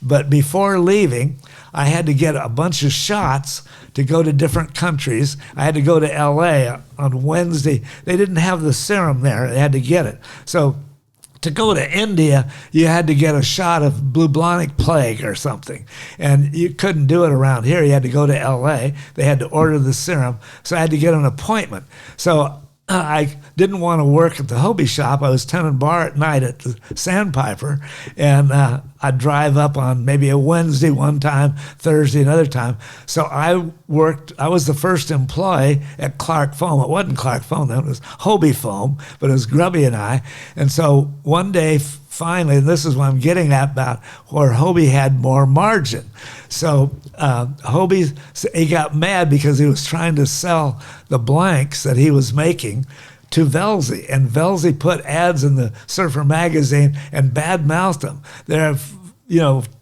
But before leaving, I had to get a bunch of shots to go to different countries. I had to go to LA on Wednesday. They didn't have the serum there. They had to get it. So to go to India, you had to get a shot of bubonic plague or something. And you couldn't do it around here. You had to go to LA. They had to order the serum. So I had to get an appointment. So I didn't want to work at the Hobie shop. I was tending bar at night at the Sandpiper, and I'd drive up on maybe a Wednesday one time, Thursday another time. So I was the first employee at Clark Foam. It wasn't Clark Foam then, it was Hobie Foam, but it was Grubby and I. And so one day, finally, and this is what I'm getting at about where Hobie had more margin. So Hobie, he got mad because he was trying to sell the blanks that he was making to Velzy, and Velzy put ads in the Surfer magazine and bad-mouthed them. They're,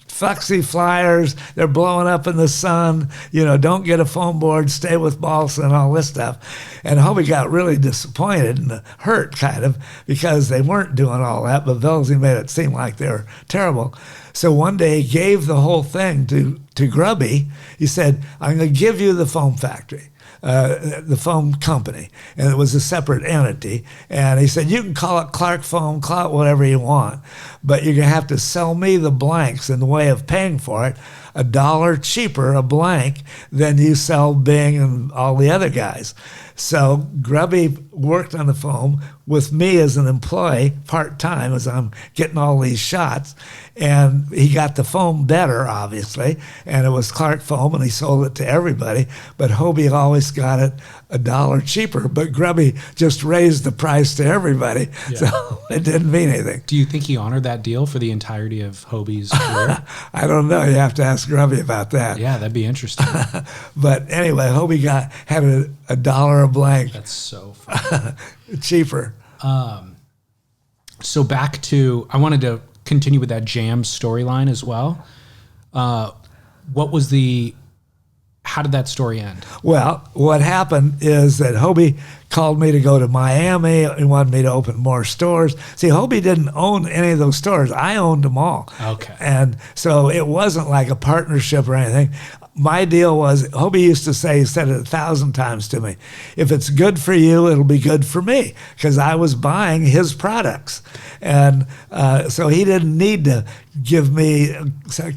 foxy flyers, they're blowing up in the sun, don't get a foam board, stay with balsa and all this stuff. And Hobie got really disappointed and hurt kind of because they weren't doing all that, but Velzy made it seem like they were terrible. So one day he gave the whole thing to Grubby. He said, I'm going to give you the foam factory. The foam company, and it was a separate entity. And he said, you can call it Clark Foam, call it whatever you want, but you're going to have to sell me the blanks in the way of paying for it $1 cheaper a blank than you sell Bing and all the other guys. So Grubby worked on the foam with me as an employee part-time as I'm getting all these shots. And he got the foam better, obviously, and it was Clark Foam, and he sold it to everybody. But Hobie always got it $1 cheaper. But Grubby just raised the price to everybody, so it didn't mean anything. Do you think he honored that deal for the entirety of Hobie's career? I don't know. You have to ask Grubby about that. Yeah, that'd be interesting. But anyway, Hobie had $1 a blank. That's so funny. Cheaper. So back to, I wanted to continue with that Jam storyline as well. How did that story end? Well, what happened is that Hobie called me to go to Miami and wanted me to open more stores. See, Hobie didn't own any of those stores. I owned them all. Okay. And so it wasn't like a partnership or anything. My deal was, Hobie used to say, he said it 1,000 times to me, if it's good for you, it'll be good for me, because I was buying his products. And so he didn't need to give me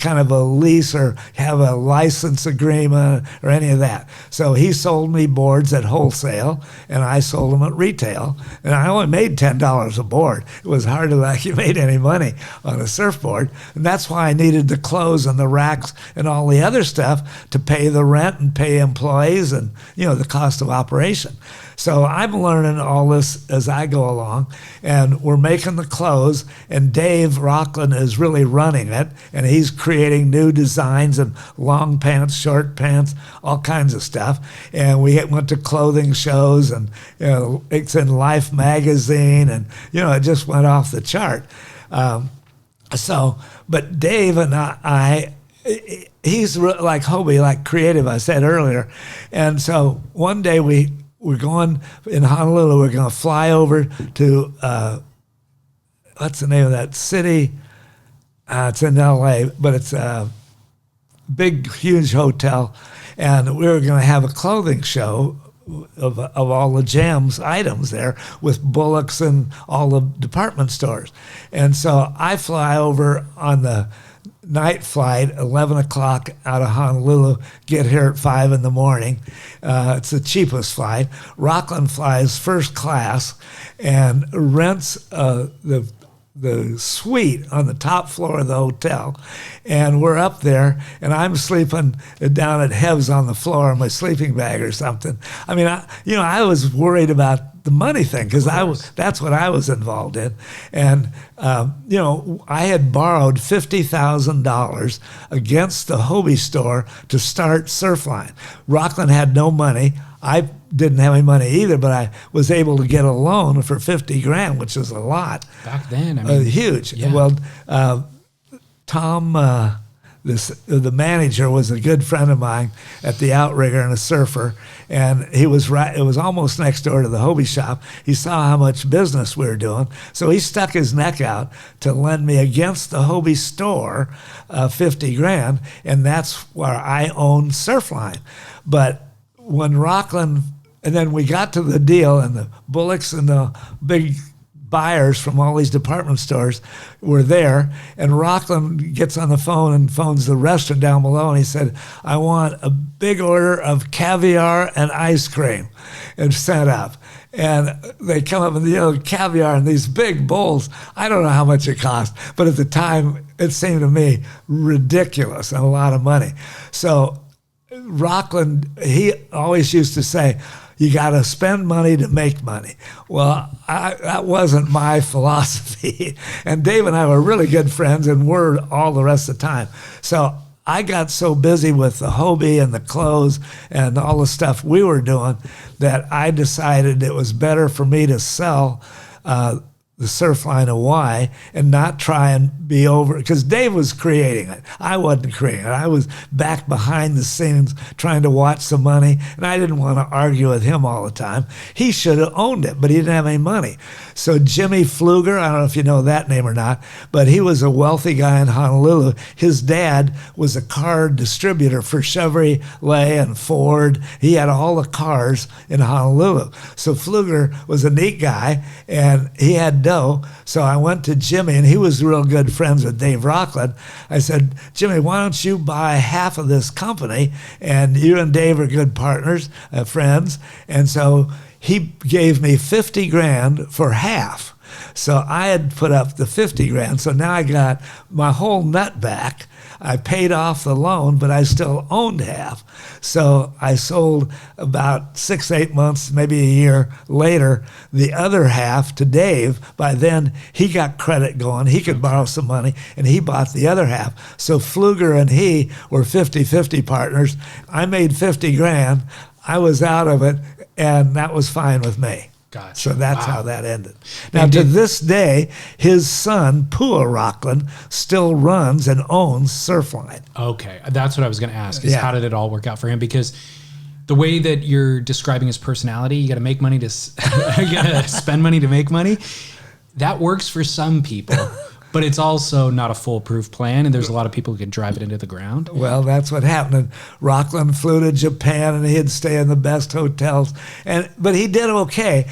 kind of a lease or have a license agreement or any of that. So he sold me boards at wholesale, and I sold them at retail. And I only made $10 a board. It was hard to accumulate any money on a surfboard. And that's why I needed the clothes and the racks and all the other stuff to pay the rent and pay employees and, the cost of operation. So I'm learning all this as I go along, and we're making the clothes, and Dave Rockland is really running it, and he's creating new designs and long pants, short pants, all kinds of stuff. And we went to clothing shows, and it's in Life magazine, and it just went off the chart. But Dave and I he's like Hobie, like creative, I said earlier. And so one day we're going in Honolulu. We're going to fly over to, what's the name of that city? It's in L.A., but it's a big, huge hotel. And we were going to have a clothing show of all the Jam's items there with Bullocks and all the department stores. And so I fly over on the night flight, 11 o'clock out of Honolulu, get here at 5 in the morning. It's the cheapest flight. Rockland flies first class and rents the suite on the top floor of the hotel. And we're up there, and I'm sleeping down at 𝐒𝐿's on the floor in my sleeping bag or something. I mean, I was worried about the money thing because that's what I was involved in. And, I had borrowed $50,000 against the Hobie store to start Surfline. Rockland had no money. I didn't have any money either, but I was able to get a loan for $50,000, which is a lot. Back then, I mean, huge. Yeah. Well, Tom, the manager, was a good friend of mine at the Outrigger and a surfer, and he was right. It was almost next door to the Hobie shop. He saw how much business we were doing, so he stuck his neck out to lend me against the Hobie store $50,000, and that's where I owned Surfline. But when Rockland, and then we got to the deal, and the Bullocks and the big buyers from all these department stores were there, and Rockland gets on the phone and phones the restaurant down below, and he said, I want a big order of caviar and ice cream, and sent up. And they come up with caviar in these big bowls. I don't know how much it cost, but at the time, it seemed to me ridiculous and a lot of money. So Rockland, he always used to say, you got to spend money to make money. Well, that wasn't my philosophy. And Dave and I were really good friends and were all the rest of the time. So I got so busy with the Hobie and the clothes and all the stuff we were doing that I decided it was better for me to sell the Surfline Hawaii and not try and be over, because Dave was creating it. I wasn't creating it. I was back behind the scenes trying to watch the money, and I didn't want to argue with him all the time. He should have owned it, but he didn't have any money. So Jimmy Pfluger, I don't know if you know that name or not, but he was a wealthy guy in Honolulu. His dad was a car distributor for Chevrolet and Ford. He had all the cars in Honolulu. So Pfluger was a neat guy, and he had dough. So I went to Jimmy, and he was real good friends with Dave Rockland. I said, Jimmy, why don't you buy half of this company? And you and Dave are good partners, friends. And so he gave me $50,000 for half. So I had put up the $50,000. So now I got my whole nut back. I paid off the loan, but I still owned half. So I sold about 6-8 months, maybe a year later, the other half to Dave. By then, he got credit going. He could borrow some money, and he bought the other half. So Pfluger and he were 50-50 partners. I made $50,000. I was out of it, and that was fine with me. Gotcha. So that's how that ended. Now, to this day, his son, Pua Rockland, still runs and owns Surfline. Okay. That's what I was going to ask, is how did it all work out for him? Because the way that you're describing his personality, you got to make money you got to spend money to make money. That works for some people. But it's also not a foolproof plan, and there's a lot of people who can drive it into the ground. Well, that's what happened. And Rockland flew to Japan, and he'd stay in the best hotels. But he did okay,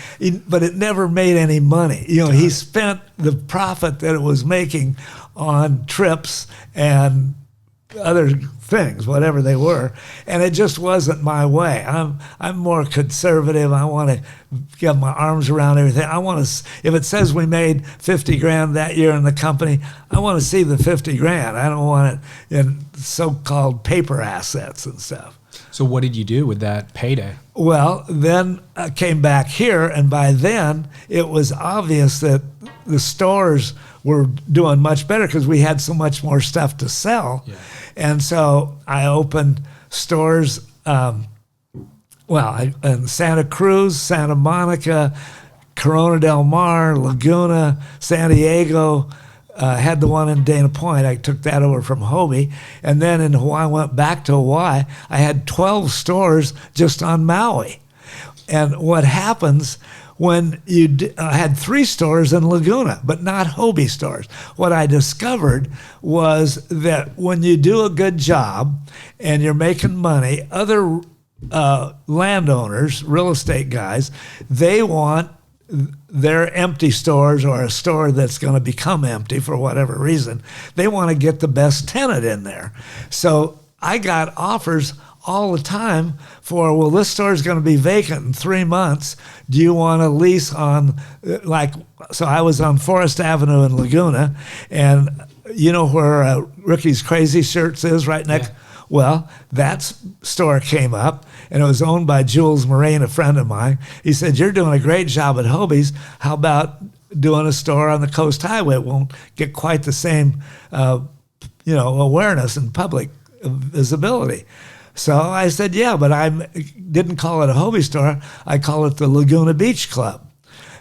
but it never made any money. He spent the profit that it was making on trips and other things, whatever they were, and it just wasn't my way. I'm more conservative. I want to get my arms around everything. I want to, if it says we made 50 grand that year in the company, I want to see the 50 grand. I don't want it in so-called paper assets and stuff. So what did you do with that payday? Well, then I came back here, and by then it was obvious that the stores were doing much better because we had so much more stuff to sell. Yeah. And so I opened stores, in Santa Cruz, Santa Monica, Corona del Mar, Laguna, San Diego. Had the one in Dana Point. I took that over from Hobie. And then in Hawaii, I went back to Hawaii. I had 12 stores just on Maui. And what happens when you had 3 stores in Laguna, but not Hobie stores. What I discovered was that when you do a good job and you're making money, other landowners, real estate guys, they want their empty stores, or a store that's going to become empty for whatever reason, they want to get the best tenant in there. So I got offers all the time for, well, this store is going to be vacant in 3 months. Do you want a lease on, so I was on Forest Avenue in Laguna, and you know where Ricky's Crazy Shirts is right next? Yeah. Well, that store came up, and it was owned by Jules Marine, a friend of mine. He said, "You're doing a great job at Hobie's. How about doing a store on the Coast Highway? It won't get quite the same, awareness and public visibility." So I said, "Yeah, but I didn't call it a Hobie store. I call it the Laguna Beach Club."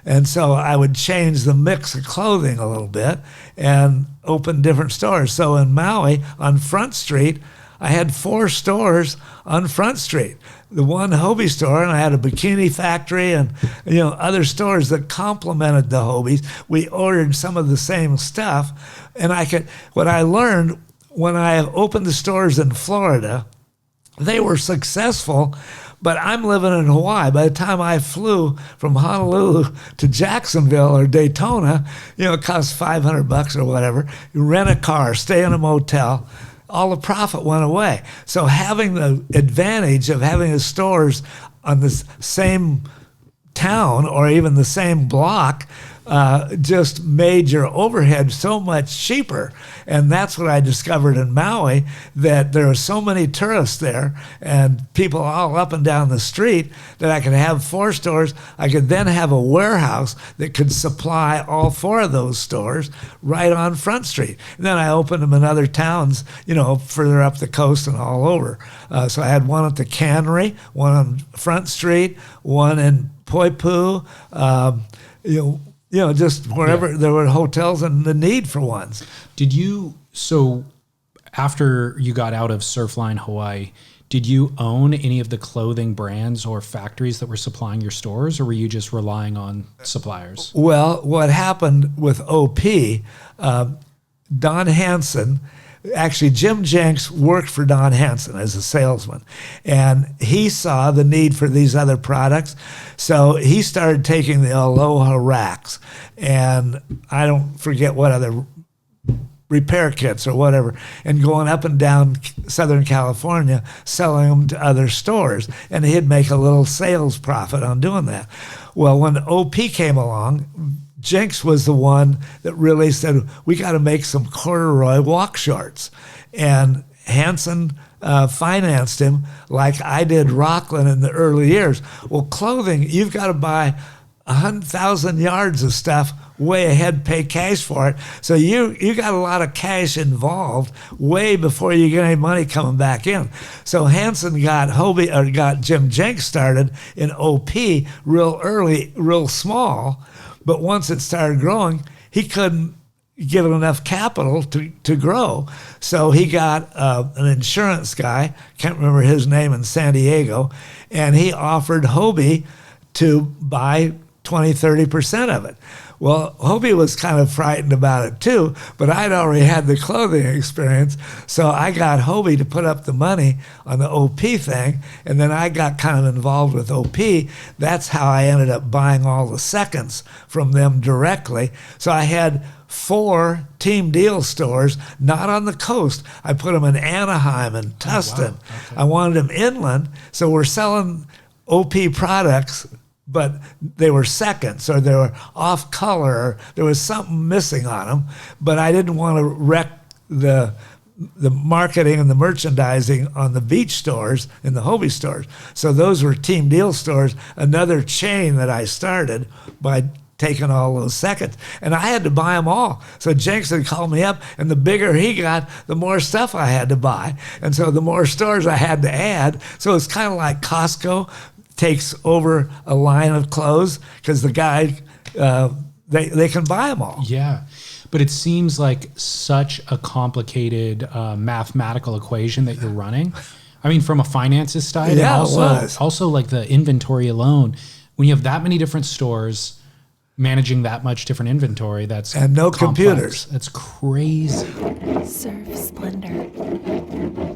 And so I would change the mix of clothing a little bit and open different stores. So in Maui, on Front Street, I had 4 stores on Front Street. The one Hobie store, and I had a bikini factory and other stores that complemented the Hobies. We ordered some of the same stuff, and what I learned when I opened the stores in Florida, they were successful, but I'm living in Hawaii. By the time I flew from Honolulu to Jacksonville or Daytona, it cost $500 or whatever. You rent a car, stay in a motel. All the profit went away. So having the advantage of having the stores on the same town or even the same block just made your overhead so much cheaper. And that's what I discovered in Maui, that there are so many tourists there and people all up and down the street that I could have 4 stores. I could then have a warehouse that could supply all 4 of those stores right on Front Street. And then I opened them in other towns, further up the coast and all over. So I had one at the Cannery, one on Front Street, one in Poipu, just wherever there were hotels and the need for ones. So after you got out of Surfline Hawaii, did you own any of the clothing brands or factories that were supplying your stores, or were you just relying on suppliers? Well, what happened with OP, Don Hansen, actually Jim Jenks worked for Don Hansen as a salesman, and he saw the need for these other products. So he started taking the Aloha racks, and I don't forget what other repair kits or whatever, and going up and down Southern California, selling them to other stores, and he'd make a little sales profit on doing that. Well, when OP came along, Jenks was the one that really said, we got to make some corduroy walk shorts. And Hansen financed him like I did Rockland in the early years. Well, clothing, you've got to buy 100,000 yards of stuff way ahead, pay cash for it. So you got a lot of cash involved way before you get any money coming back in. So Hansen got Jim Jenks started in OP real early, real small. But once it started growing, he couldn't give it enough capital to grow. So he got an insurance guy, can't remember his name, in San Diego, and he offered Hobie to buy 20-30% of it. Well, Hobie was kind of frightened about it too, but I'd already had the clothing experience, so I got Hobie to put up the money on the OP thing, and then I got kind of involved with OP. That's how I ended up buying all the seconds from them directly. So I had 4 team deal stores, not on the coast. I put them in Anaheim and Tustin. Oh, wow. Okay. I wanted them inland, so we're selling OP products, but they were seconds, or they were off color, or there was something missing on them. But I didn't want to wreck the marketing and the merchandising on the beach stores and the Hobie stores. So those were team deal stores, another chain that I started by taking all those seconds. And I had to buy them all. So Jenks would call me up, and the bigger he got, the more stuff I had to buy. And so the more stores I had to add. So it's kind of like Costco takes over a line of clothes because the guy, they can buy them all. Yeah. But it seems like such a complicated mathematical equation that you're running. I mean, from a finances side, Yeah, and it was. also like the inventory alone, when you have that many different stores managing that much different inventory, that's And no complex. computers. That's crazy. Surf Splendor.